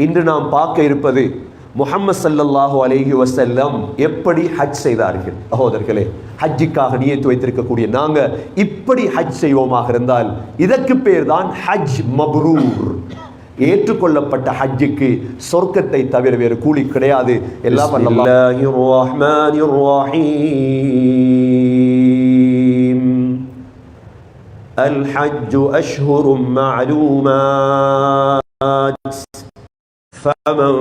இன்று நாம் பார்க்க இருப்பது முஹம்மது ஸல்லல்லாஹு அலைஹி வஸல்லம் எப்படி ஹஜ் செய்தார்கள். சகோதரர்களே, ஹஜ்ஜுக்காக நியத்து வைத்திருக்கக்கூடிய நாங்க இப்படி ஹஜ் செய்வோமாக இருந்தால் இதற்கு பேர் தான் ஹஜ் மப்ரூர். ஏற்றுக்கொள்ளப்பட்ட ஹஜ்ஜுக்கு சொர்க்கத்தை தவிர வேறு கூலி கிடையாது. எல்லாம் பிஸ்மில்லாஹிர் ரஹ்மானிர் ரஹீம். அல் ஹஜ்ஜு அஷ்ஹுரும் மஅலூமாத் فمن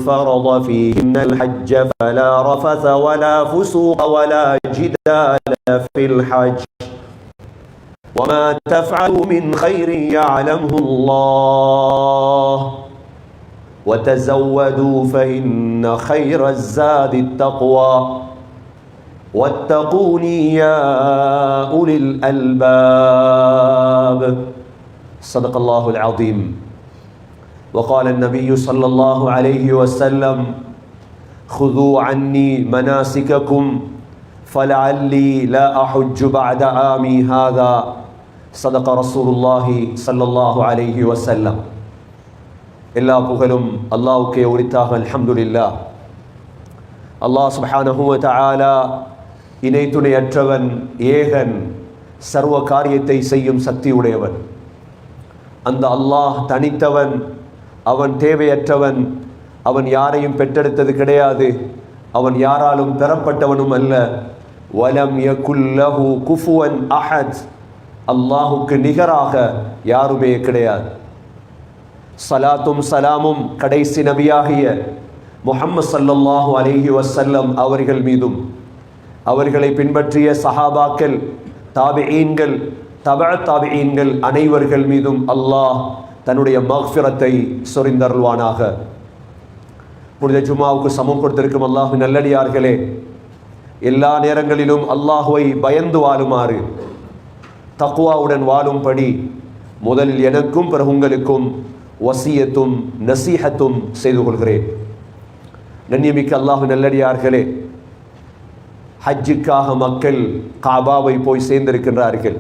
فرض فيهن الحج فلا رفث ولا فسوق ولا جدال في الحج وما تفعلوا من خير يعلمه الله وتزودوا فإن خير الزاد التقوى واتقوني يا أولي الألباب. صدق الله العظيم. وقال النبي صلى الله عليه وسلم خذوا عني مناسككم فلعلي لا أحج بعد عامي هذا. صدق رسول الله صلى الله عليه وسلم. எல்லா புகழும் அல்லாஹ்வுக்கே உரித்தாக. அல்ஹம்துலில்லாஹ். அல்லாஹ் சுப்ஹானஹு வ தஆலா இணை துணையற்றவன், ஏகன், சர்வ காரியத்தை செய்யும் சக்தி உடையவன். அந்த அல்லாஹ் தனித்தவன், அவன் தேவையற்றவன், அவன் யாரையும் பெற்றெடுத்தது கிடையாது, அவன் யாராலும் பெறப்பட்டவனும் அல்ல. வலம் யகுல் லஹு குஃபுவன் அஹத். அல்லாஹுக்கு நிகராக யாருமே கிடையாது. ஸலாத்தும் சலாமும் கடைசி நபியாகிய முஹம்மது ஸல்லல்லாஹு அலைஹி வஸல்லம் அவர்கள் மீதும் அவர்களை பின்பற்றிய சஹாபாக்கள், தாபிஈன்கள், தபஅ தாபிஈன்கள் அனைவர்கள் மீதும் அல்லாஹ் தன்னுடைய மக்ஃபிரத்தை சொரிந்தருள்வானாக. புனித ஜும்மாவுக்கு சமம் கொடுத்திருக்கும் அல்லாஹ்வின் நல்லடியார்களே, எல்லா நேரங்களிலும் அல்லாஹ்வை பயந்து வாழுமாறு, தக்வாவுடன் வாழும்படி முதலில் எனக்கும் பிறகு உங்களுக்கும் வசியத்தும் நசீஹத்தும் செய்து கொள்கிறேன். நன்னியமிக்க அல்லாஹ்வின் நல்லடியார்களே, ஹஜ்ஜுக்காக மக்கள் காபாவை போய் சேர்ந்திருக்கின்றார்கள்.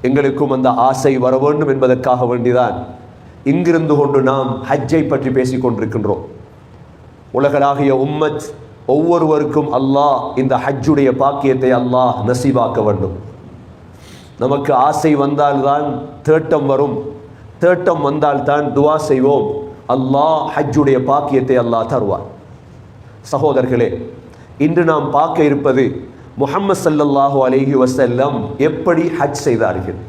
எங்களுக்கும் அந்த ஆசை வர வேண்டும் என்பதற்காக வேண்டிதான் இங்கிருந்து கொண்டு நாம் ஹஜ்ஜை பற்றி பேசிக் கொண்டிருக்கின்றோம். உலகளாகிய உம்மத் ஒவ்வொருவருக்கும் அல்லாஹ் இந்த ஹஜ்ஜுடைய பாக்கியத்தை அல்லாஹ் நசீபாக்க வேண்டும். நமக்கு ஆசை வந்தால்தான் தேட்டம் வரும், தேட்டம் வந்தால்தான் துவா செய்வோம். அல்லாஹ் ஹஜ்ஜுடைய பாக்கியத்தை அல்லாஹ் தருவார். சகோதரர்களே, இன்று நாம் பார்க்க இருப்பது முஹம்மது ஸல்லல்லாஹு அலைஹி வஸல்லம் எப்படி ஹஜ் செய்தார்கள்.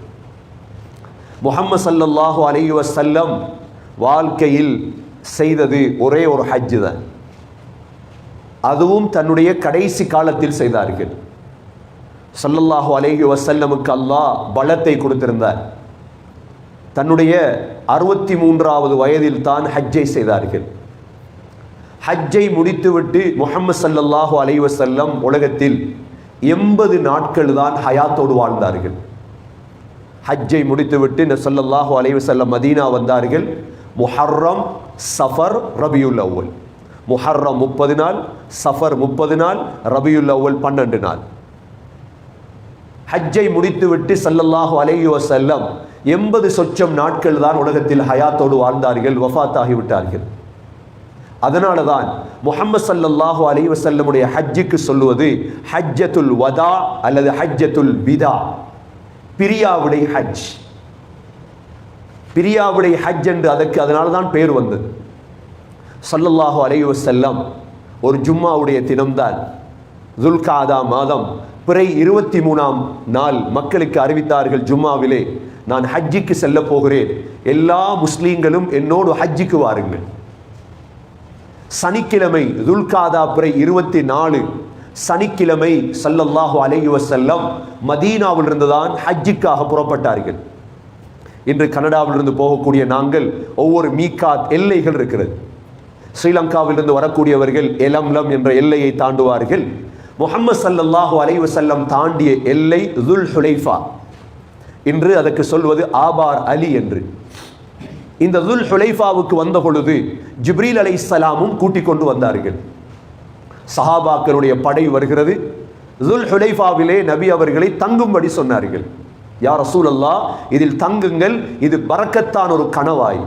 முஹம்மது ஸல்லல்லாஹு அலைஹி வஸல்லம் வாழ்க்கையில் செய்தது ஒரே ஒரு ஹஜ் தான். அதுவும் தன்னுடைய கடைசி காலத்தில் செய்தார்கள். ஸல்லல்லாஹு அலைஹி வஸல்லமுக்கு அல்லாஹ் பலத்தை கொடுத்திருந்தார். தன்னுடைய 63வது வயதில் தான் ஹஜ்ஜை செய்தார்கள். ஹஜ்ஜை முடித்துவிட்டு முஹம்மது ஸல்லல்லாஹு அலைஹி வஸல்லம் உலகத்தில் 80 நாட்கள் தான் ஹயாத்தோடு வாழ்ந்தார்கள். ஹஜ்ஜை முடித்துவிட்டு ஸல்லல்லாஹு அலைஹி வஸல்லம் மதீனா வந்தார்கள். முஹர்ரம், சஃபர், ரபியுல் அவ்வல். முஹர்ரம் 30 நாள், சஃபர் 30 நாள், ரபியுல் அவ்வல் 12 நாள். ஹஜ்ஜை முடித்துவிட்டு ஸல்லல்லாஹு அலைஹி வஸல்லம் 80 சொச்சம் நாட்கள் தான் உலகத்தில் ஹயாத்தோடு வாழ்ந்தார்கள், வஃபாத்தாகிவிட்டார்கள். அதனால தான் முஹம்மது ஸல்லல்லாஹு அலைஹி வஸல்லமுடைய ஹஜ்ஜுக்கு சொல்லுவது ஹஜ்ஜத்துல் வதா அல்லது ஹஜ்ஜத்துல் விதா, பிரியாவிடை ஹஜ். பிரியாவிடை ஹஜ் என்று அதற்கு அதனால தான் பேர் வந்தது. ஸல்லல்லாஹு அலைஹி வஸல்லம் ஒரு ஜும்மாவுடைய தினம்தான் துல்காதா மாதம் பிறை 23ஆம் நாள் மக்களுக்கு அறிவித்தார்கள், ஜும்மாவிலே நான் ஹஜ்ஜுக்கு செல்ல போகிறேன், எல்லா முஸ்லீம்களும் என்னோடு ஹஜ்ஜுக்கு வாருங்கள். சனிக்கிழமை துல்காதா பிறை 24 சனிக்கிழமை ஸல்லல்லாஹு அலைஹி வஸல்லம் மதீனாவில் இருந்துதான் ஹஜ்ஜுக்காக புறப்பட்டார்கள். இன்று கனடாவிலிருந்து போகக்கூடிய நாங்கள் ஒவ்வொரு மீகாத் எல்லைகள் இருக்கிறது. ஸ்ரீலங்காவிலிருந்து வரக்கூடியவர்கள் எலம்லம் என்ற எல்லையை தாண்டுவார்கள். முஹம்மது ஸல்லல்லாஹு அலைஹி வஸல்லம் தாண்டிய எல்லை துல் ஹுலைஃபா, இன்று அதற்கு சொல்வது ஆபார் அலி என்று. இந்த துல் ஹுலைஃபாவுக்கு வந்த பொழுது ஜிப்ரீல் அலைஹிஸ்ஸலாமும் கூட்டிக் கொண்டு வந்தார்கள். சஹாபாக்களுடைய படை வருகிறது. துல் ஹுலைஃபாவிலே நபி அவர்களை தங்கும்படி சொன்னார்கள். யா ரசூலல்லாஹ், இதில் தங்குங்கள், இது பரக்கத்தான் ஒரு கணவாய்.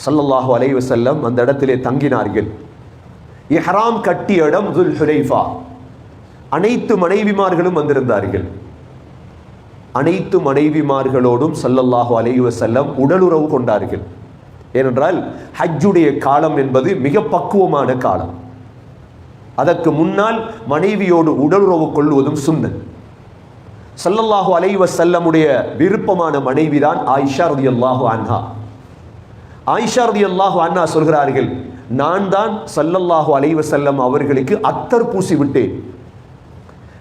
ஸல்லல்லாஹு அலைஹி வஸல்லம் அந்த இடத்திலே தங்கினார்கள். இஹ்ராம் கட்டிய இடம் துல் ஹுலைஃபா. அனைத்து மனைவிமார்களும் வந்திருந்தார்கள். அனைத்து மனைவிமார்களோடும் ஸல்லல்லாஹு அலைஹி வஸல்லம் உடலுறவு கொண்டார்கள். ஏனென்றால் ஹஜ்ஜுடைய காலம் என்பது மிக பக்குவமான காலம். அதற்கு முன்னால் மனைவியோடு உடலுறவு கொள்வதும் சுன்னத். ஸல்லல்லாஹு அலைஹி வஸல்லமுடைய விருப்பமான மனைவிதான் ஆயிஷா ரலியல்லாஹு அன்ஹா. ஆயிஷா ரலியல்லாஹு அன்ஹா சொல்கிறார்கள், நான் தான் ஸல்லல்லாஹு அலைஹி வஸல்லம் அவர்களுக்கு அத்தர் பூசி விட்டேன்.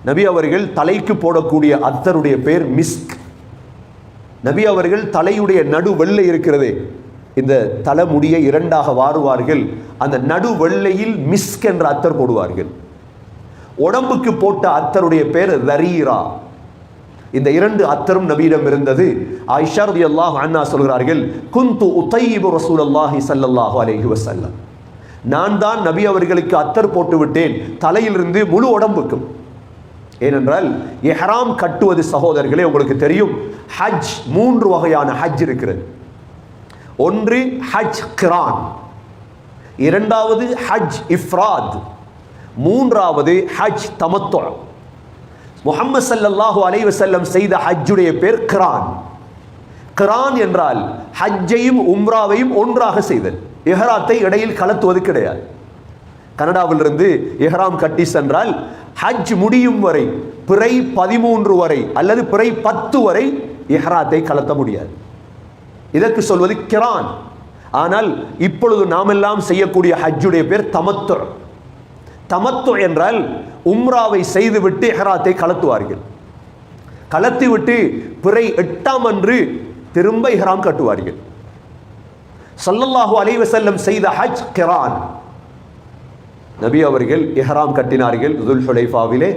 நபி அவர்கள் தலைக்கு போடக்கூடிய அத்தருடைய பெயர் மிஸ்க். நபி அவர்கள் தலையுடைய நடு வெள்ளை இருக்கிறதே, இந்த தலைமுடியை இரண்டாக வாருவார்கள், அந்த நடு வெள்ளையில் மிஸ்க் என்ற அத்தர் போடுவார்கள். உடம்புக்கு போட்ட அத்தருடைய பெயர் தரீரா. இந்த இரண்டு அத்தரும் நபியிடம் இருந்தது. ஆயிஷா ரலியல்லாஹு அன்ஹா சொல்கிறார்கள், குந்து உதையிபு ரசூலுல்லாஹி ஸல்லல்லாஹு அலைஹி வஸல்லம், நான் தான் நபி அவர்களுக்கு அத்தர் போட்டு விட்டேன், தலையிலிருந்து முழு உடம்புக்கும். ஏனென்றால் இஹ்ராம் கட்டுவது சகோதரர்களே உங்களுக்கு தெரியும், ஹஜ் 3 வகையான ஹஜ் இருக்கிறது. ஒன்று ஹஜ் கிரான், இரண்டாவது ஹஜ் இஃப்ராத், மூன்றாவது ஹஜ் தமத்து. முஹம்மது ஸல்லல்லாஹு அலைஹி வஸல்லம் செய்த ஹஜ்ஜுடைய பேர் கிரான். கிரான் என்றால் ஹஜ்ஜையும் உம்ராவையும் ஒன்றாக செய்தல். இஹ்ராத்தை இடையில் கலத்துவது கிடையாது. கனடாவிலிருந்து இஹ்ராம் கட்டி சென்றால் ஹஜ் முடியும் வரை, பிறை 13 வரை அல்லது பிறை 10 வரை இஹ்ராத்தை கலத்த முடியாது. இதற்கு சொல்வது கிரான். ஆனால் இப்பொழுது நாமெல்லாம் செய்யக்கூடிய ஹஜ்ஜுடைய பேர் தமத்து. தமத்து என்றால் உம்ராவை செய்துவிட்டு இஹ்ராத்தை கலத்துவார்கள். கலத்திவிட்டு பிறை 8ஆம் அன்று திரும்ப இஹ்ராம் கட்டுவார்கள். ஸல்லல்லாஹு அலைஹி வஸல்லம் செய்த ஹஜ் கிரான். நபி அவர்கள் இஹ்ராம் கட்டினார்கள். துல் ஹுலைஃபாவிலே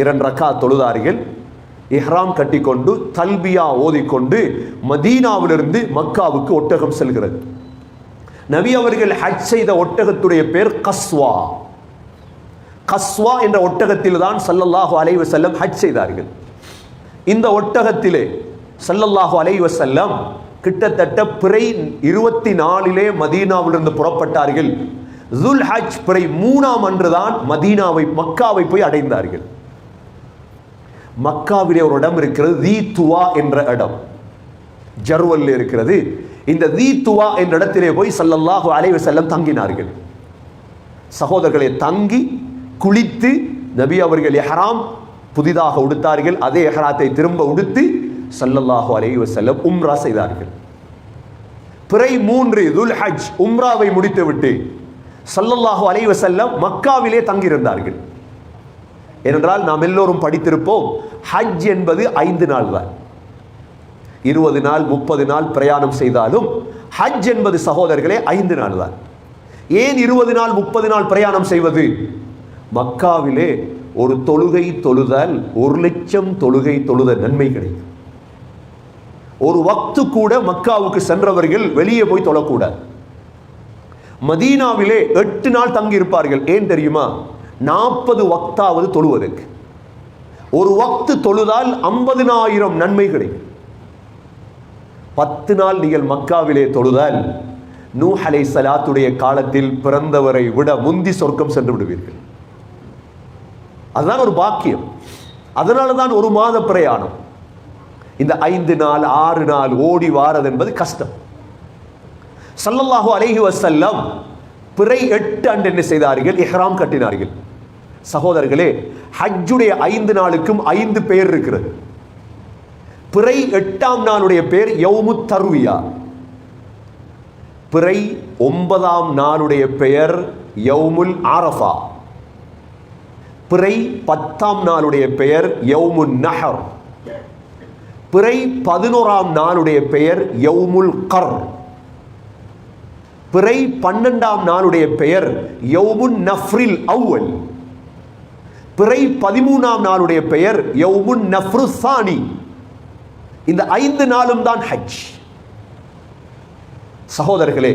2 ரக்காத் தொழுதார்கள். இஹ்ராம் கட்டிக்கொண்டு தல்பியா ஓதிக்கொண்டு மதீனாவிலிருந்து மக்காவுக்கு ஒட்டகம் செல்கிறது. நபி அவர்கள் ஹஜ் செய்த ஒட்டகத்துடைய பேர் கஸ்வா. கஸ்வா என்ற ஒட்டகத்தில் தான் ஸல்லல்லாஹு அலைஹி வஸல்லம் ஹஜ் செய்தார்கள். இந்த ஒட்டகத்திலே ஸல்லல்லாஹு அலைஹி வஸல்லம் கிட்டத்தட்ட பிறை 24 மதீனாவிலிருந்து புறப்பட்டார்கள். துல் ஹஜ் பிறை 3ஆம் அன்றுதான் மக்காவை போய் அடைந்தார்கள். மக்காவிலே ஒரு இடம் இருக்கிறது, தி துவா என்ற இடம், ஜர்வல் இருக்கிறது. இந்த தி துவா என்ற இடத்திலே போய் ஸல்லல்லாஹு அலைஹி வஸல்லம் தங்கினார்கள். சகோதரர்களை, தங்கி குளித்து நபி அவர்கள் இஹ்ராம் புதிதாக உடுத்தார்கள். அதே இஹ்ராத்தை திரும்ப உடுத்து ஸல்லல்லாஹு அலைஹி வஸல்லம் உம்ரா செய்தார்கள். பிறை 3 துல் ஹஜ் உம்ராவை முடித்துவிட்டு ஸல்லல்லாஹு அலைஹி வஸல்லம் மக்காவிலே தங்கியிருந்தார்கள். ஏனென்றால் நாம் எல்லோரும் படித்திருப்போம், ஹஜ் என்பது 5 நாள் தான். 20 நாள் 30 நாள் பிரயாணம் செய்தாலும் ஹஜ் என்பது சகோதரர்களே 5 நாள் தான். ஏன் 20 நாள் 30 நாள் பிரயாணம் செய்வது? மக்காவிலே ஒரு தொழுகை தொழுதால் 1,00,000 தொழுகை தொழுத நன்மை கிடைக்கும். ஒரு வக்து கூட மக்காவுக்கு சென்றவர்கள் வெளியே போய் தொழக்கூடாது. மதீனாவிலே 8 நாள் தங்கி இருப்பார்கள். ஏன் தெரியுமா? 40 வக்தாவது தொழுவதற்கு. ஒரு வக்து தொழுதால் 50,000 நன்மை கிடைக்கும். 10 நாள் நீங்கள் மக்காவிலே தொழுதால் நூஹ் அலைஹிஸ்ஸலாத்துடைய காலத்தில் பிறந்தவரை விட முந்தி சொர்க்கம் சென்று விடுவீர்கள். அதுதான் ஒரு பாக்கியம். அதனால தான் 1 மாத பிரயாணம். இந்த 5 நாள் 6 நாள் ஓடி வாரது என்பது கஷ்டம். ஸல்லல்லாஹு அலைஹி வஸல்லம் பிறை 8 அன்று என்ன செய்தார்கள்? இஹ்ராம் கட்டினார்கள். சகோதரர்களே, ஹஜ்ஜுடைய 5 நாளுக்கும் 5 பெயர் இருக்கிறது. பிறை 8ஆம் நாளுடைய பெயர் யௌமுத் தர்வியா. பிறை 9ஆம் நாளுடைய பெயர் யௌமுல் அரஃபா. பிறை 10ஆம் நாளுடைய பெயர் யௌமுன் நஹர். பிறை 11ஆம் நாளுடைய பெயர் யௌமுல் கர். பிறை 12ஆம் நாளுடைய பெயர் யௌமுன் நஃப்ரில் அவ்வல். பிறை 13ஆம் நாளுடைய பெயர் யௌமுன் நஃப்ரு சானி. இந்த 5 நாளும் தான் ஹஜ். சகோதரர்களே,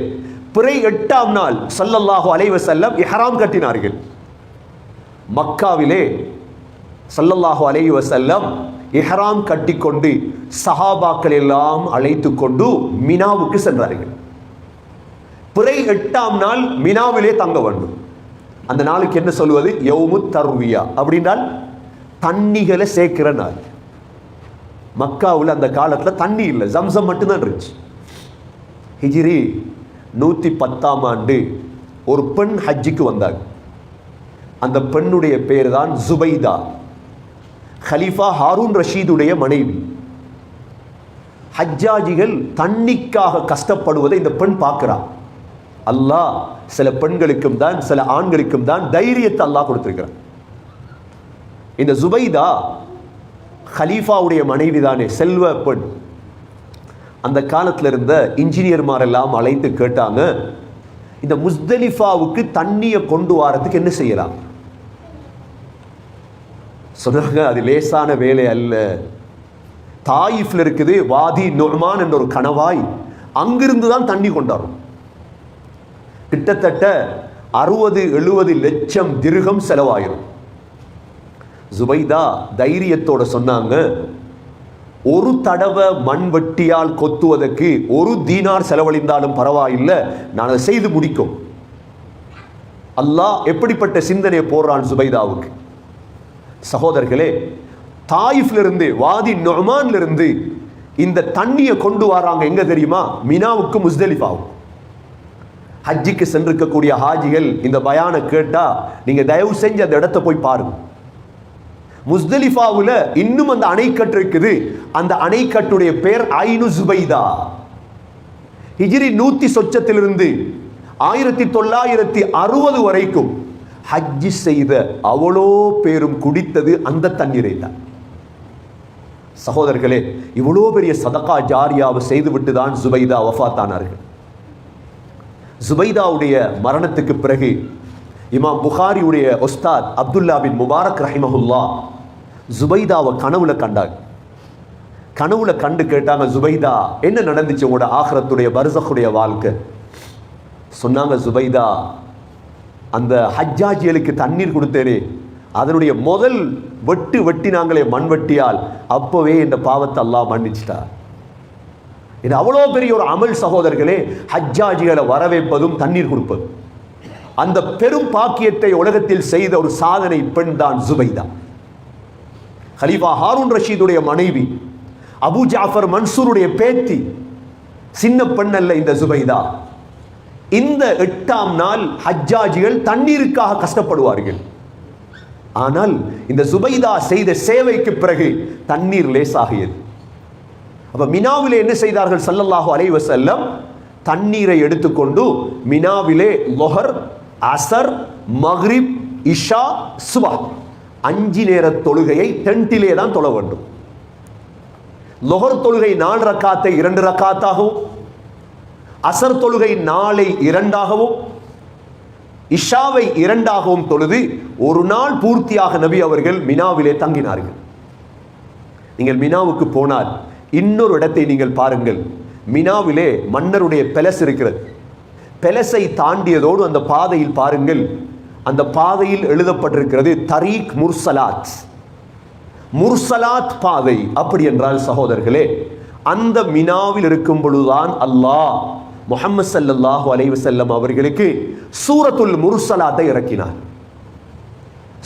பிறை 8ஆம் நாள் ஸல்லல்லாஹு அலைஹி வஸல்லம் இஹ்ராம் கட்டினார்கள். மக்காவிலே ஸல்லல்லாஹு அலைஹி வஸல்லம் இஹ்ராம் கட்டிக்கொண்டு சஹாபாக்கள் எல்லாம் அழைத்து கொண்டு மினாவுக்கு சென்றார்கள். பிறை 8ஆம் நாள் மினாவிலே தங்க வேண்டும். அந்த நாளுக்கு என்ன சொல்வது? யௌமு தர்வியா அப்படின்றால் தண்ணிகளை சேர்க்கிற நாள். மக்காவில் அந்த காலத்தில் தண்ணி இல்லை, ஜம்சம் மட்டும்தான் இருந்துச்சு. ஹிஜ்ரி 110ஆம் ஆண்டு ஒரு பெண் ஹஜ்ஜிக்கு வந்தாங்க. அந்த பெண்ணுடைய பேர் தான் ஜுபைதா, ஹலீஃபா ஹாரூன் ரஷீதுடைய மனைவி. ஹஜ்ஜாஜிகள் தண்ணிக்காக கஷ்டப்படுவதை இந்த பெண் பார்க்கிறார். அல்லாஹ் சில பெண்களுக்கும் தான் சில ஆண்களுக்கும் தான் தைரியத்தை அல்லாஹ் கொடுத்திருக்கிறார். இந்த ஜுபைதா ஹலீஃபாவுடைய மனைவி தானே, செல்வ பெண். அந்த காலத்தில் இருந்த இன்ஜினியர்மாரெல்லாம் அழைத்து கேட்டாங்க, இந்த முஸ்தலிஃபாவுக்கு தண்ணியை கொண்டு வரதுக்கு என்ன செய்யலாம்? சொன்னாங்க, அது லேசான வேலை அல்ல. தாயிஃப்ல இருக்குது வாதி நுஅமான் என்ற ஒரு கணவாய், அங்கிருந்து தான் தண்ணி கொண்டாடும். கிட்டத்தட்ட 60-70 லட்சம் திர்ஹம் செலவாயிரும். ஜுபைதா தைரியத்தோட சொன்னாங்க, ஒரு தடவை மண்வெட்டியால் கொத்துவதற்கு 1 தீனார் செலவழிந்தாலும் பரவாயில்லை, நான் அதை செய்து முடிக்கும். அல்லாஹ் எப்படிப்பட்ட சிந்தனையை போடுறான் ஜுபைதாவுக்கு. சகோதரர்களே, தாயிஃப்ல இருந்து வாதி நுஅமான்ல இருந்து இந்த தண்ணியை கொண்டு வராங்க. எங்க தெரியுமா? மினாவுக்கு முஸ்தலிஃபாவுக்கு. ஹஜ்ஜிக்கு சென்றிருக்கக்கூடிய ஹாஜிகள் இந்த பயானை கேட்டா நீங்க தயவு செஞ்சு அந்த இடத்தை போய் பாருங்க. முஸ்தலிஃபாவுல இன்னும் அந்த அணைக்கட்டு இருக்குது. அந்த அணைக்கட்டுடைய பேர் ஐனு ஜுபைதா. ஹிஜ்ரி 100 சொச்சத்திலிருந்து 1960 வரைக்கும் ஹஜ்ஜி செய்த அவ்வளோ பேரும் குடித்தது அந்த தண்ணீரை தான். சகோதரர்களே, இவ்வளோ பெரிய சதகா ஜாரியாவை செய்துவிட்டு தான் ஜுபைதா வஃபாத்தானார்கள். ஜுபைதாவுடைய மரணத்துக்கு பிறகு இமாம் புகாரியுடைய உஸ்தாத் அப்துல்லா பின் முபாரக் ரஹிமஹுல்லா ஜுபைதாவை கனவுல கண்டாங்க. கனவுல கண்டு கேட்டாங்க, ஜுபைதா என்ன நடந்துச்சு உங்களோட ஆഖിറத்துடைய பர்ஸகுடைய வாழ்க்கை? சொன்னாங்க, ஜுபைதா, அந்த ஹஜ்ஜாஜிகளுக்கு தண்ணீர் கொடுத்தேனே, அதனுடைய முதல் வெட்டினாங்களே மண்வெட்டியால், அப்பவே இந்த பாவத்தை அல்லாஹ் மன்னிச்சிட்டார். இது அவ்வளோ பெரிய ஒரு அமல் சகோதரர்களே. ஹஜ்ஜாஜிகளை வரவேற்பதும் தண்ணீர் கொடுப்பது, அந்த பெரும் பாக்கியத்தை உலகத்தில் செய்த ஒரு சாதனை பெண் தான் ஜுபைதா. ஹலீஃபா ஹாரூன் ரஷீதுடைய மனைவி, அபு ஜாஃபர் மன்சூருடைய பேத்தி, சின்ன பெண் அல்ல இந்த ஜுபைதா. இந்த 8ஆம் நாள் ஹஜ்ஜாஜிகள் தண்ணீருக்காக கஷ்டப்படுவார்கள். ஆனால் இந்த ஜுபைதா செய்த சேவைக்கு பிறகு தண்ணீர் லேசாகியது. அப்ப மினாவிலே என்ன செய்தார்கள் ஸல்லல்லாஹு அலைஹி வஸல்லம்? தண்ணீரை எடுத்துக்கொண்டு மினாவிலே லொஹர், அசர், மக்ரிப், இஷா, சுபஹ் 5 நேர தொழுகையை டென்ட்டிலே தான் தொழ வேண்டும். லொஹர் தொழுகை 4 ரக்காத்தை 2 ரக்காத்தாகவும், அசர் தொழுகை 4ஐ 2ஆகவும், இஷாவை 2ஆகவும் தொழுது ஒரு நாள் பூர்த்தியாக நபி அவர்கள் மினாவிலே தங்கினார்கள். நீங்கள் மினாவுக்கு போனால் இன்னொரு இடத்தை நீங்கள் பாருங்கள். மினாவிலே மன்னருடைய பெலஸ் இருக்கிறது. பெலஸை தாண்டியதோடு அந்த பாதையில் பாருங்கள், அந்த பாதையில் எழுதப்பட்டிருக்கிறது தரீக் முர்சலாத். முர்சலாத் பாதை. அப்படி என்றால் சகோதரர்களே, அந்த மினாவில் இருக்கும் பொழுதுதான் அல்லாஹ் முஹம்மது ஸல்லல்லாஹு அலைஹி வஸல்லம் அவர்களுக்கு சூரத்துல் முர்சலாத்தை இறக்கினார்.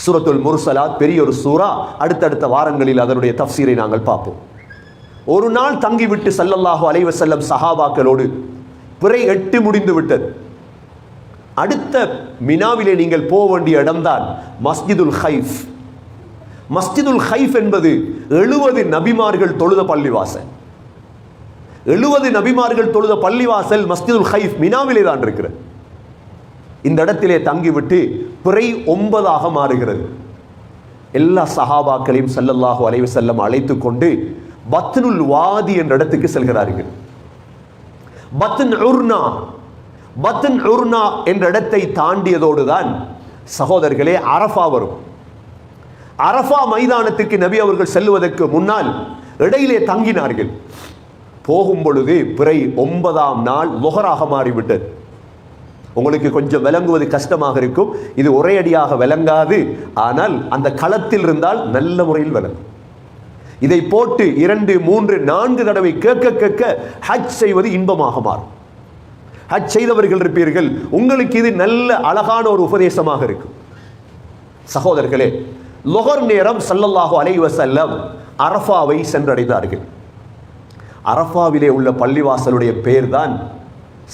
சூரத்துல் முர்சலாத் பெரிய ஒரு சூரா. அடுத்தடுத்த வாரங்களில் அதனுடைய தஃப்சீரை நாங்கள் பார்ப்போம். ஒரு நாள் தங்கிவிட்டு ஸல்லல்லாஹு அலைஹி வஸல்லம் சஹாபாக்களோடு பிறை 8 முடிந்து விட்டது. அடுத்த மினாவிலே நீங்கள் போக வேண்டிய இடம்தான் மஸ்ஜிதுல் ஹைஃப். மஸ்ஜிதுல் ஹைஃப் என்பது 70 நபிமார்கள் தொழுத பள்ளிவாசல். 70 நபிமார்கள் தொழுத பள்ளிவாசல் மஸ்ஜிதுல் ஹைஃப் மினாவிலே தான் இருக்கிறது. இந்த இடத்திலே தங்கிவிட்டு பிறை 9ஆக மாறுகிறது. எல்லா சஹாபாக்களையும் ஸல்லல்லாஹு அலைஹி வஸல்லம் அழைத்து கொண்டு பத்னுல் வாதி என்ற இடத்துக்கு செல்கிறார்கள். பத்ன் உர்னா என்ற இடத்தை தாண்டியதோடு தான் சகோதரர்களே அரஃபா வரும். அரஃபா மைதானத்துக்கு நபி அவர்கள் செல்வதற்கு முன்னால் இடையிலே தங்கினார்கள். போகும் பொழுது பிறை 9ஆம் நாள் லுஹராக மாறிவிட்டது. உங்களுக்கு கொஞ்சம் விளங்குவது கஷ்டமாக இருக்கும். இது ஒரே அடியாக விளங்காது, ஆனால் அந்த களத்தில் இருந்தால் நல்ல முறையில் விளங்கும். இதை போட்டு 2, 3, 4 தடவை கேட்க கேட்க ஹஜ் செய்வது இன்பமாக மாறும். ஹஜ் செய்தவர்கள் இருப்பீர்கள், உங்களுக்கு இது நல்ல அழகான ஒரு உபதேசமாக இருக்கும். சகோதரர்களே, லுஹர் நேரம் ஸல்லல்லாஹு அலைஹி வஸல்லம் அரஃபாவை சென்றடைந்தார்கள். அரஃபாவிலே உள்ள பள்ளிவாசலுடைய பெயர் தான்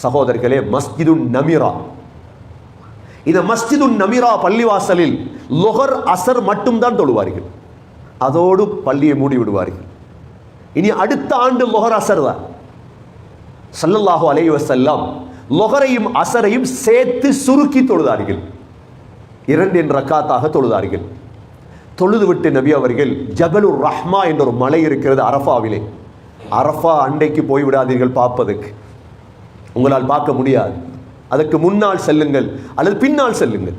சகோதரர்களே மஸ்ஜிதுன் நமிரா. இந்த மஸ்ஜிதுன் நமிரா பள்ளிவாசலில் லுஹர் அசர் மட்டும்தான் தொழுவார்கள். அதோடு பள்ளியை மூடி விடுவார்கள். இனி அடுத்த ஆண்டு லுஹர் அசர் தான். ஸல்லல்லாஹு அலைஹி வஸல்லம் லுஹரையும் அசரையும் சேர்த்து சுருக்கி தொழுதார்கள். 2 ரக்காத்தாக தொழுதார்கள். தொழுதுவிட்டு நபி அவர்கள் ஜபலுர் ரஹ்மா என்ற ஒரு மலை இருக்கிறது அரஃபாவிலே. அரஃபா அண்டைக்கு போய்விடாதீர்கள் பார்ப்பதற்கு, உங்களால் பார்க்க முடியாது. அதற்கு முன்னால் செல்லுங்கள் அல்லது பின்னால் செல்லுங்கள்.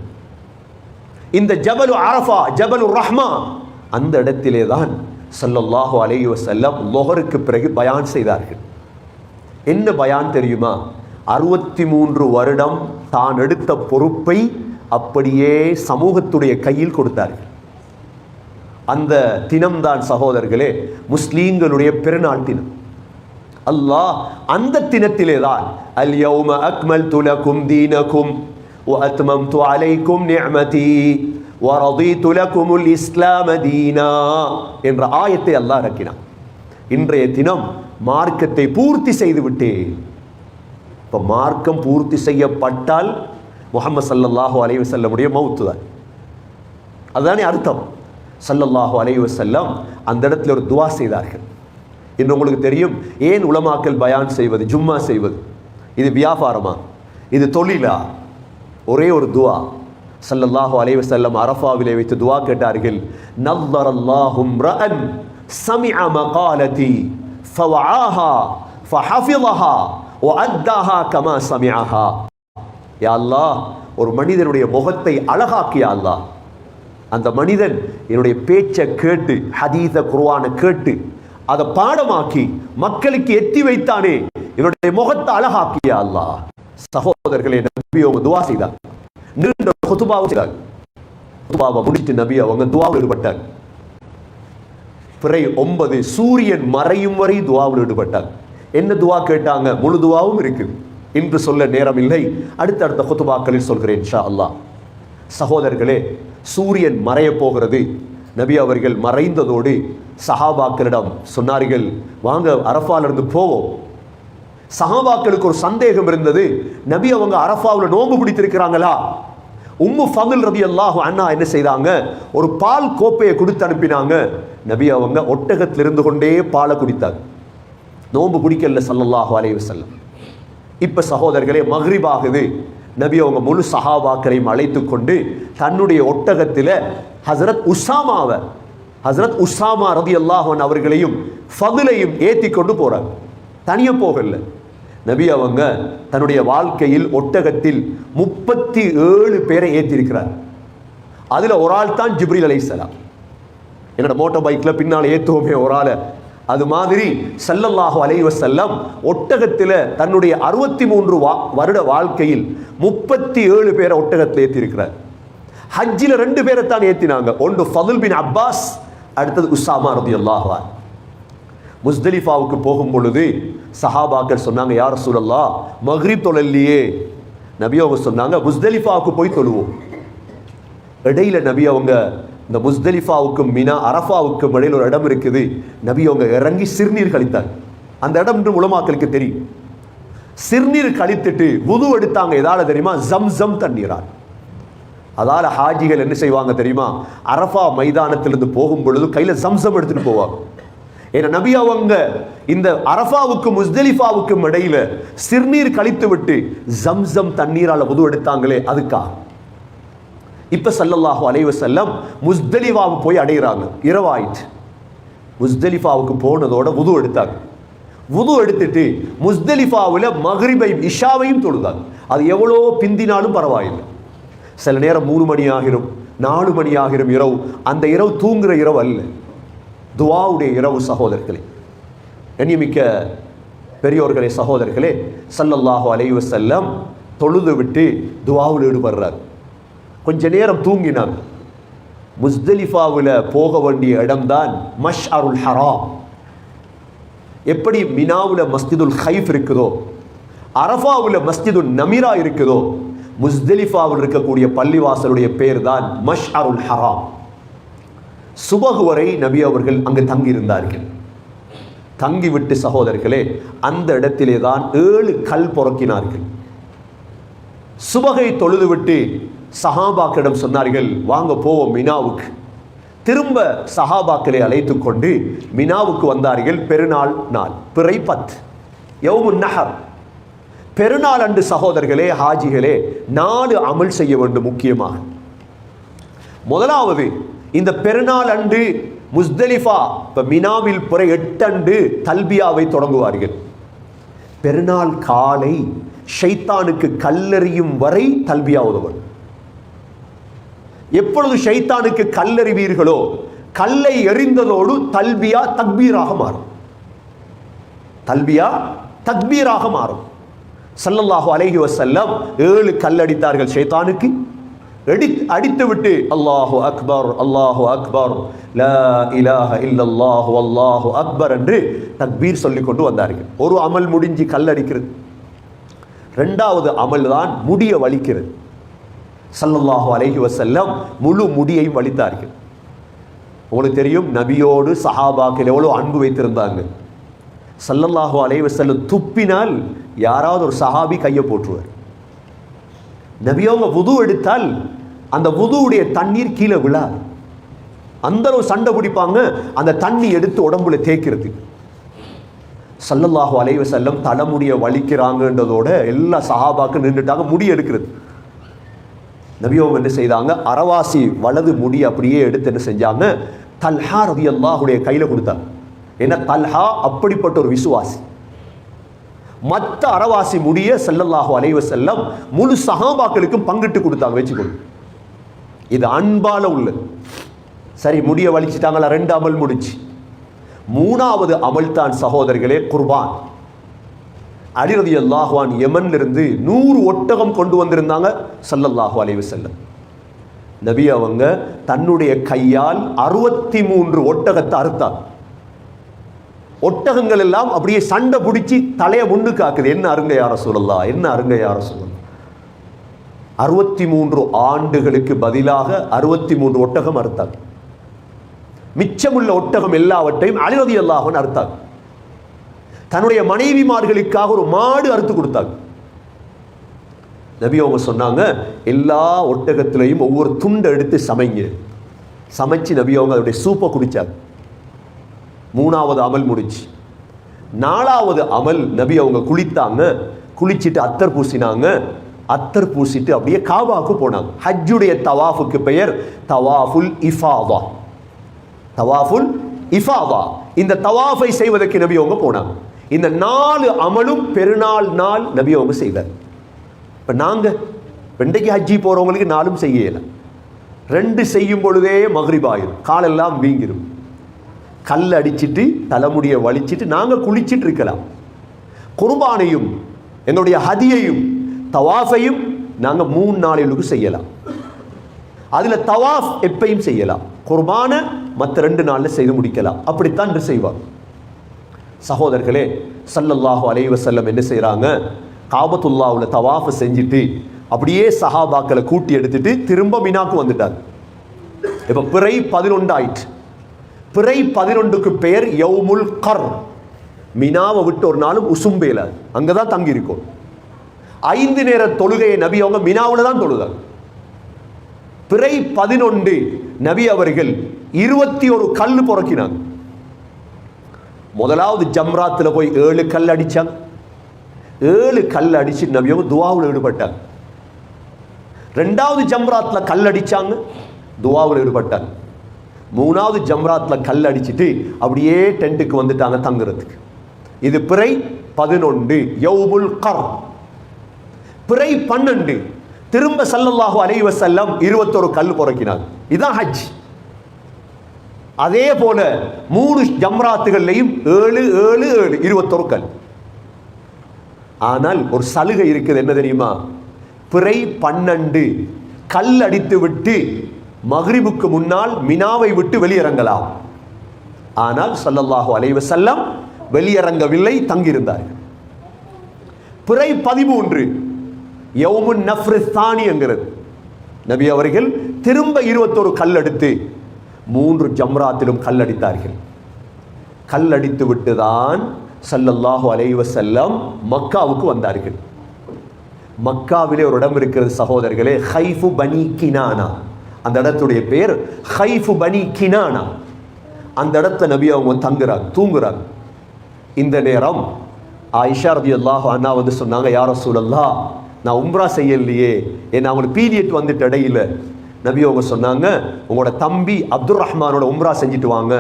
இந்த ஜபலு அரஃபா, ஜபலுர் ரஹ்மா, அந்த இடத்திலே தான் ஸல்லல்லாஹு அலைஹி வஸல்லம் லுஹருக்கு பிறகு பயான் செய்தார்கள். என்ன பயான் தெரியுமா? 63 வருடம் தான் எடுத்த பொறுப்பை அப்படியே சமூகத்துடைய கையில் கொடுத்தார்கள். அந்த தினம்தான் சகோதரர்களே முஸ்லீம்களுடைய பெருநாள் தினம். அல்லாஹ் அந்த தினத்திலே தான் அல் யௌம அக்மல்து லகும் தீனகும் வ அத்மம்து அலைக்கும் நிஅமதி வ ரதீது லகுமுல் இஸ்லாம தீனா என்ற ஆயத்தை அல்லாஹ் இறக்கினான். இன்றைய தினம் மார்க்கத்தை பூர்த்தி செய்து விட்டேன். இப்போ மார்க்கம் பூர்த்தி செய்யப்பட்டால் முஹம்மது ஸல்லல்லாஹு அலைஹி வஸல்லமுடைய மௌத்து தான். அதுதானே அர்த்தம். ஸல்லல்லாஹு அலைஹி வஸல்லம் அந்த இடத்துல ஒரு துவா செய்தார்கள். இன்று உங்களுக்கு தெரியும், ஏன் உலமாக்கள் பயான் செய்வது, ஜும்மா செய்வது, இது வியாபாரமா, இது தொழிலா? ஒரே ஒரு துவா. ஸல்லல்லாஹு அலைஹி வஸல்லம் அரஃபாவிலே வைத்து துவா கேட்டார்கள். நல்லரல்லாஹு இம்ரஅன் சமிஅ மகாலதி ஃபவஆஹா ஃபஹஃபிظஹா வஅத்தாஹா கமா சமிஅஹா. யா அல்லாஹ், ஒரு மனிதனுடைய முகத்தை அழகாக்கியா அல்லாஹ். அந்த மனிதன் என்னுடைய பேச்சை கேட்டு, ஹதீஸ குர்ஆனை கேட்டு, அதை பாடமாக்கி மக்களுக்கு எத்தி வைத்தானே, என்னுடைய முகத்தை அழகாக்கியா அல்லாஹ். சகோதரர்களே, நபி அவங்க துவா செய்தார். நீண்ட குதுபாவை செய்தார். குதுபாவை முடித்து நபி அவங்க துவாவில் ஈடுபட்டார். பிறை 9 சூரியன் மறையும் வரை துவாவில் ஈடுபட்டார். என்ன துவா கேட்டாங்க? முழு துவாவும் இருக்குது, இன்று சொல்ல நேரம் இல்லை, அடுத்தடுத்த குதுபாக்களில் சொல்கிறேன் இன்ஷா அல்லாஹ். சகோதரர்களே, சூரியன் மறைய போகிறது. நபி அவர்கள் மறைந்ததோடு சஹாபாக்களிடம் சொன்னார்கள், வாங்க அரஃபாலிருந்து போவோம். சஹாபாக்களுக்கு ஒரு சந்தேகம் இருந்தது, நபி அவங்க அரஃபாவில் நோன்பு பிடித்திருக்கிறாங்களா? உம்மு ஃபதுல் ரலியல்லாஹு அன்ஹா என்ன செய்தாங்க? ஒரு பால் கோப்பையை கொடுத்து அனுப்பினாங்க. நபி அவங்க ஒட்டகத்தில் இருந்து கொண்டே பாலை குடித்தாங்க. நோன்பு பிடிக்கல ஸல்லல்லாஹு அலைஹி வஸல்லம். இப்போ சகோதரர்களே, மக்ரிப் ஆகுது. நபி அவங்க முழு சஹாபாக்களையும் அழைத்து கொண்டு தன்னுடைய ஒட்டகத்தில் ஹஸரத் உஸாமா ரலியல்லாஹு அன்ஹு அவர்களையும் ஃபதுலையும் ஏற்றி கொண்டு போறாங்க. தனியாக போகல. நபி அவங்க தன்னுடைய வாழ்க்கையில் ஒட்டகத்தில் 37 பேரை ஏற்றிருக்கிறார். அதில் ஒரு ஆள் தான் ஜிப்ரீல் அலைஹிஸ்ஸலாம். என்னோட மோட்டார் பைக்கில் பின்னால் ஏற்றுவோமே ஒரு ஆளை, அது மாதிரி ஸல்லல்லாஹு அலைஹி வஸல்லம் ஒட்டகத்தில் தன்னுடைய 63 வருட வாழ்க்கையில் 37 பேரை ஒட்டகத்தில் ஏற்றிருக்கிறார். ஹஜ்ஜில் 2 பேரை தான் ஏற்றினாங்க. ஒன்று ஃபதுல் பின் அப்பாஸ், அடுத்தது உஸாமா ரலியல்லாஹு அன்ஹு. முஸ்தலிஃபாவுக்கு போகும் பொழுது சஹாபாக்கள் சொன்னாங்க, யா ரசூலல்லாஹ், மக்ரிப் தொழல்லையே. நபி அவங்க சொன்னாங்க, முஸ்தலிஃபாவுக்கு போய் தொழுவோம். இடையில நபி அவங்க இந்த முஸ்தலிஃபாவுக்கும் மினா அரஃபாவுக்கும் இடையில் ஒரு இடம் இருக்குது. நபி அவங்க இறங்கி சிறுநீர் கழித்தாங்க. அந்த இடம் என்று உலமாக்களுக்கு தெரியும். சிறுநீர் கழித்துட்டு வுது எடுத்தாங்க. எதால தெரியுமா? ஜம்சம் தண்ணீரால். அதால ஹாஜிகள் என்ன செய்வாங்க தெரியுமா? அரஃபா மைதானத்திலிருந்து போகும் பொழுது கையில ஜம்சம் எடுத்துட்டு போவாங்க. ஏன்னா நபி அவங்க இந்த அரஃபாவுக்கும் முஸ்தலிஃபாவுக்கும் இடையில சிறுநீர் கழித்து விட்டு ஜம்சம் தண்ணீரால வுது எடுத்தாங்களே, அதுக்கா. இப்ப ஸல்லல்லாஹு அலைஹி வஸல்லம் முஸ்தலிஃபாவை போய் அடைகிறாங்க. இரவாயிற்று. முஸ்தலிஃபாவுக்கு போனதோட வுது எடுத்தாங்க. வுது எடுத்துட்டு முஸ்தலிஃபாவில் மக்ரிபை இஷாவையும் தொழுதாங்க. அது எவ்வளோ பிந்தினாலும் பரவாயில்லை. சில நேரம் 3 மணி ஆகிரும், 4 மணி ஆகிரும் இரவு. அந்த இரவு தூங்குற இரவு அல்ல, துஆவுடைய இரவு. சகோதரர்களே, கண்ணியமிக்க பெரியோர்களே, சகோதரர்களே, ஸல்லல்லாஹு அலைஹி வஸல்லம் தொழுது விட்டு துஆவில் ஈடுபடுறார். கொஞ்ச நேரம் தூங்கினாங்க. முஸ்தலிஃபாவில் போக வேண்டிய இடம்தான் மஷ்அருல் ஹராம். எப்படி மினாவுல மஸ்ஜிதுல் ஹைஃப் இருக்குதோ அரஃபாவில் மஸ்ஜிது நமீரா இருக்குதோ, முஸ்தலிஃபாவில் இருக்கக்கூடிய பள்ளிவாசலுடைய பேர் தான் மஷ்அருல் ஹராம். சுபஹ் வரை நபி அவர்கள் அங்கு தங்கியிருந்தார்கள். தங்கிவிட்டு சகோதரர்களே, அந்த இடத்திலே தான் 7 கல் பொறுக்கினார்கள். சுபகை தொழுதுவிட்டு சஹாபாக்களிடம் சொன்னார்கள், வாங்க போவோம் மினாவுக்கு. திரும்ப சஹாபாக்களை அழைத்து கொண்டு மினாவுக்கு வந்தார்கள். பெருநாள் நாள், பிறை 10, யௌமுன் நஹர், பெருநாள் அன்று சகோதரர்களே, ஹாஜிகளே 4 அமல் செய்ய வேண்டும். முக்கியமாக முதலாவது, இந்த பெருநாள் அன்று முஸ்தலிஃபா மினாவில் பிறை 8 அன்று தல்பியாவை தொடங்குவார்கள். பெருநாள் காலை ஷைத்தானுக்கு கல்லெறியும் வரை தல்பியா உதவும். எப்பொழுது ஷைத்தானுக்கு கல்லெறிவீர்களோ, கல்லை எறிந்ததோடு தல்பியா தக்பீராக மாறும். தல்பியா தக்பீராக மாறும். ஸல்லல்லாஹு அலைஹி வஸல்லம் 7 கல் அடித்தார்கள் ஷைத்தானுக்கு. அடித்து விட்டு அல்லாஹு அக்பர் அல்லாஹு அக்பர் லா இலாஹ இல்லல்லாஹு வல்லாஹு அக்பர் என்று தக்பீர் சொல்லிக் கொண்டு வந்தார்கள். ஒரு அமல் முடிஞ்சு கல் அடிக்கிறது. 2வது அமல் தான் முடிய வலிக்கிறது. ஸல்லல்லாஹு அலைஹி வஸல்லம் முழு முடியை வலித்தார்கள். உங்களுக்கு தெரியும், நபியோடு சஹாபாக்கள் எவ்வளோ அன்பு வைத்திருந்தாங்க. ஸல்லல்லாஹு அலைஹி வஸல்லம் துப்பினால் யாராவது ஒரு சஹாபி கையை போட்டுருவார். நபியவங்க வுது எடுத்தால் அந்த வுதுவுடைய தண்ணீர் கீழே விழாது. அந்த ஒரு சண்டை பிடிப்பாங்க, அந்த தண்ணி எடுத்து உடம்புல தேய்க்கிறது. ஸல்லல்லாஹு அலைஹி வஸல்லம் தலைமுடியை வலிக்கிறாங்கன்றதோட எல்லா சஹாபாக்கும் நின்றுட்டாங்க முடி எடுக்கிறது. நபியவங்க என்ன செய்தாங்க, அரவாசி வலது முடி அப்படியே எடுத்து என்ன செஞ்சாங்க, தல்ஹா ரலியல்லாஹுடைய கையில கொடுத்தாங்க. ஏன்னா தல்ஹா அப்படிப்பட்ட ஒரு விசுவாசி. மற்ற அரவாசி முடிய ஸல்லல்லாஹு அலைஹி வஸல்லம் முழு சஹாபாக்களுக்கும் பங்கிட்டு கொடுத்தாங்க, வச்சுக்கொண்டு. இது அன்பால உள்ளது. சரி, முடிய வலிச்சிட்டாங்களா, 2 அமல் முடிச்சு. 3வது அமல் தான் சகோதரர்களே குர்பான். அலி ரலியல்லாஹு அன்ஹு யமன்ல இருந்து 100 ஒட்டகம் கொண்டு வந்திருந்தாங்க ஸல்லல்லாஹு அலைஹி வஸல்லம். நபி அவங்க தன்னுடைய கையால் 63 ஒட்டகத்தை அறுத்தாங்க. ஒட்டகங்கள் எல்லாம் அப்படியே சண்டை பிடிச்சி தலையை முன்னுக்கு ஆக்குது. என்ன அருங்க யா ரசூலல்லாஹ், என்ன அருங்க யா ரசூலல்லாஹ். 63 ஆண்டுகளுக்கு பதிலாக 63 ஒட்டகம் அறுத்தாங்க. மிச்சமுள்ள ஒட்டகம் எல்லாவற்றையும் அலி ரலியல்லாஹு அன்ஹு அறுத்தாங்க. தன்னுடைய மனைவிமார்களுக்காக ஒரு மாடு அறுத்து கொடுத்தாங்க. நபி அவங்க சொன்னாங்க, எல்லா ஒட்டகத்திலையும் ஒவ்வொரு துண்டை எடுத்து சமைங்க. சமைச்சு நபி அவங்க அதோடைய சூப்பை குடிச்சாங்க. 3வது அமல் முடிச்சு. 4வது அமல், நபி அவங்க குளித்தாங்க. குளிச்சுட்டு அத்தர் பூசினாங்க. அத்தர் பூசிட்டு அப்படியே காபாவுக்கு போனாங்க. ஹஜ்ஜுடைய தவாஃபுக்கு பெயர் தவாஃபுல் இஃபாதா. தவாஃபுல் இஃபாதா. இந்த தவாஃபை செய்வதற்கு நபி அவங்க போனாங்க. இந்த 4 அமலும் பெருநாள் நாள் நபி அவங்க செய்தார். இப்போ நாங்கள் இன்றைக்கு ஹஜ்ஜி போகிறவங்களுக்கு 4 செய்யல. 2 செய்யும் பொழுதே மக்ரிப் ஆயிரும், காலெல்லாம் வீங்கிரும். கல் அடிச்சிட்டு தலைமுடியை வலிச்சிட்டு நாங்கள் குளிச்சிட்டு இருக்கலாம். குர்பானையும் எங்களுடைய ஹதியையும் தவாஃபையும் நாங்கள் 3 நாளுக்கு செய்யலாம். அதில் தவாஃப் எப்பையும் செய்யலாம், குர்பானை மற்ற 2 நாளில் செய்து முடிக்கலாம். அப்படித்தான் செய்வாங்க. சகோதரர்களே, ஸல்லல்லாஹு அலைஹி வஸல்லம் என்ன செய்கிறாங்க, காபத்துல்லாவில் தவாஃபை செஞ்சுட்டு அப்படியே சஹாபாக்களை கூட்டி எடுத்துட்டு திரும்ப மினாக்கு வந்துட்டாங்க. இப்போ பிறை 11 ஆயிட்டு. பிறை 11க்கு பெயர் யௌமுல் கர். மினாவை விட்டு ஒரு நாளும் உசும்பேல, அங்கே தான் தங்கி இருக்கும். 5 நேர தொழுகையை நபி அவங்க மினாவில் தான் தொழுதாங்க. பிறை 11 நபி அவர்கள் 21 கல் பொறுக்கினாங்க. முதலாவது ஜம்ராத்தில் போய் 7 கல் அடிச்சாங்க. 7 கல் அடிச்சு நபி அவங்க துவாவில் ஈடுபட்டாங்க. 2வது ஜம்ராத்தில் கல் அடிச்சாங்க, துவாவில் ஈடுபட்டாங்க. 3வது ஜம்ராத்தில் கல் அடிச்சுட்டு அப்படியே டென்ட்டுக்கு வந்துட்டாங்க தங்குறதுக்கு. இது பிறை 11 யௌமுல் கர். பிறை 12 திரும்ப ஸல்லல்லாஹு அலைஹி வஸல்லம் 21 கல் பொறுக்கினாங்க. இதுதான் ஹஜ். அதே போல 3 ஜம்ராத்துகள்லையும் 7 7 7 21 கல். ஆனால் ஒரு சலுகை இருக்குது, என்ன தெரியுமா? பிறை 12 கல் அடித்து விட்டு மக்ரிபுக்கு முன்னால் மினாவை விட்டு வெளியிறங்கலாம். ஆனால் ஸல்லல்லாஹு அலைஹி வஸல்லம் வெளியிறங்கவில்லை, தங்கியிருந்தார்கள். பிறை 13 யௌமுன் நஃப்ரு தானி என்கிறது. நபி அவர்கள் திரும்ப 21 கல் எடுத்து 3 ஜம்ராத்திலும் கல்லடித்தார்கள். கல்லடித்து விட்டுதான் ஸல்லல்லாஹு அலைஹி வஸல்லம் மக்காவுக்கு வந்தார்கள். மக்காவிலே ஒரு இடம் இருக்கிறது சகோதரர்களே, ஹைஃபு பனி கினானா. அந்த இடத்துடைய பேர் ஹைஃபு பனி கினானா. அந்த இடத்துல நபி அவங்க தங்குறாங்க, தூங்குறாங்க. இந்த நேரம் ஆயிஷா ரலியல்லாஹு அன்ஹா வந்து சொன்னாங்க, யா ரசூலல்லாஹ், நான் உம்ரா செய்யலையே, ஏன்னா அவங்களுக்கு பீரியட் வந்துட்டு இடையில. நபி அவங்க சொன்னாங்க, உங்களோட தம்பி அப்துல் ரஹ்மானோட உம்ரா செஞ்சுட்டு வாங்க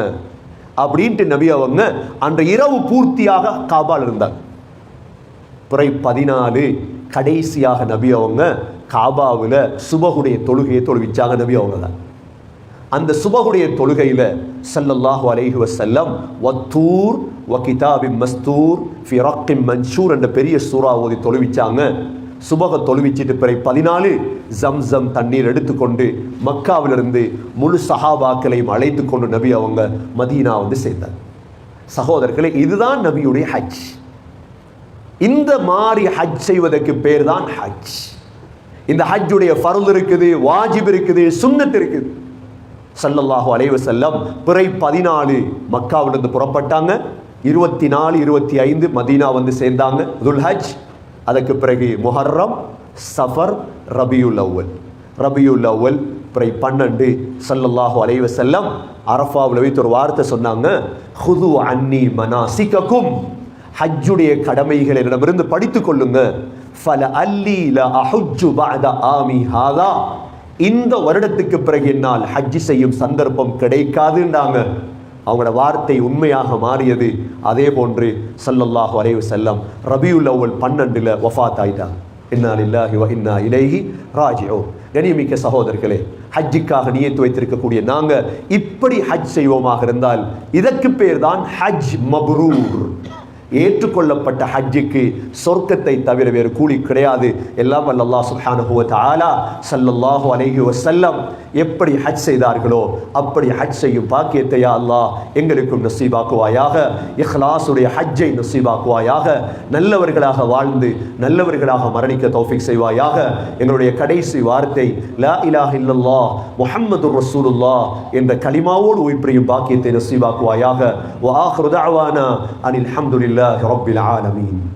அப்படின்ட்டு நபி அவங்க அன்று இரவு பூர்த்தியாக காபால் இருந்தாங்க. பிறை 14 கடைசியாக நபி அவங்க காபாவில் சுபகுடைய தொழுகையை தொழுவிச்சாங்க. நபி அவங்க தான் அந்த சுபகுடைய தொழுகையில் ஸல்லல்லாஹு அலைஹி வஸல்லம் வத்தூர் வ கிதாபின் மஸ்தூர் ஃபி ரக்கின் மன்ஷூர் என்ற பெரிய சூரா ஓதி தொழுவிச்சாங்க. சுபக தொழுவிச்சிட்டு பிறை 14 ஜம்சம் தண்ணீர் எடுத்துக்கொண்டு மக்காவிலிருந்து முழு சஹாபாக்களையும் அழைத்து கொண்டு நபி அவங்க மதீனா வந்து சேர்ந்தாங்க. சகோதரர்களே, இதுதான் நபியுடைய ஹஜ். இந்த மாதிரி ஹஜ் செய்வதற்கு பேர் தான் ஹஜ். இந்த ஹஜ்ஜுடைய ஃபர்து இருக்குது, வாஜிப் இருக்குது, சுன்னத் இருக்குது. ஸல்லல்லாஹு அலைஹி வஸல்லம் பிறை 14 மக்காவிலிருந்து புறப்பட்டாங்க. 24, 25 மதீனா வந்து சேர்ந்தாங்க, துல் ஹஜ். அதற்கு பிறகு முஹர்ரம், சஃபர், ரபியுல் அவ்வல். ரபியுல் அவ்வல் பிறை 12 ஸல்லல்லாஹு அலைஹி வஸல்லம் அரஃபாவில் வைத்து ஒரு வார்த்தை சொன்னாங்க, ஹுது அன்னி மனாசிகக்கும், ஹஜ்ஜுடைய கடமைகளை என்னிடமிருந்து படித்துக் கொள்ளுங்க. ஃபல அல்லி லா அஹுஜ்ஜு பஅத ஆமி ஹாதா, இந்த வருடத்துக்கு பிறகு என்னால் ஹஜ் செய்யும் சந்தர்ப்பம் கிடைக்காதுன்றாங்க. அவங்களோட வார்த்தை உண்மையாக மாறியது. அதே போன்று ஸல்லல்லாஹு அலைஹி வஸல்லம் ரபியுல் அவ்வல் 12 வஃபாத் ஆயிட்டாங்க. இன்னா லில்லாஹி வ இன்னா இலைஹி ராஜிஊன். கண்ணியமிக்க சகோதரர்களே, ஹஜ்ஜுக்காக நியத்து வைத்திருக்கக்கூடிய நாங்க இப்படி ஹஜ் செய்வோமாக இருந்தால் இதற்கு பேர் தான் ஹஜ் மப்ரூர். ஏற்றுக்கொள்ளப்பட்ட ஹஜ்ஜுக்கு சொர்க்கத்தை தவிர வேறு கூலி கிடையாது. எல்லாம் வல்ல அல்லாஹ் சுப்ஹானஹு வ தஆலா ஸல்லல்லாஹு அலைஹி வஸல்லம் எப்படி ஹஜ் செய்தார்களோ அப்படி ஹஜ் செய்யும் பாக்கியத்தை யா அல்லாஹ் எங்களுக்கும் நசீபாக்குவாயாக. இஹ்லாஸுடைய ஹஜ்ஜை நசீபாக்குவாயாக. நல்லவர்களாக வாழ்ந்து நல்லவர்களாக மரணிக்க தௌஃபீக் செய்வாயாக. எங்களுடைய கடைசி வார்த்தை லா இலாஹ இல்லல்லாஹ் முஹம்மதுர் ரசூலுல்லாஹ் என்ற கலிமாவோடு உயிர்ப்பியும் பாக்கியத்தை நசீபாக்குவாயாக. வ ஆகிரு தஅவானா அனில் ஹம்துலில்லாஹி ரப்பில் ஆலமீன்.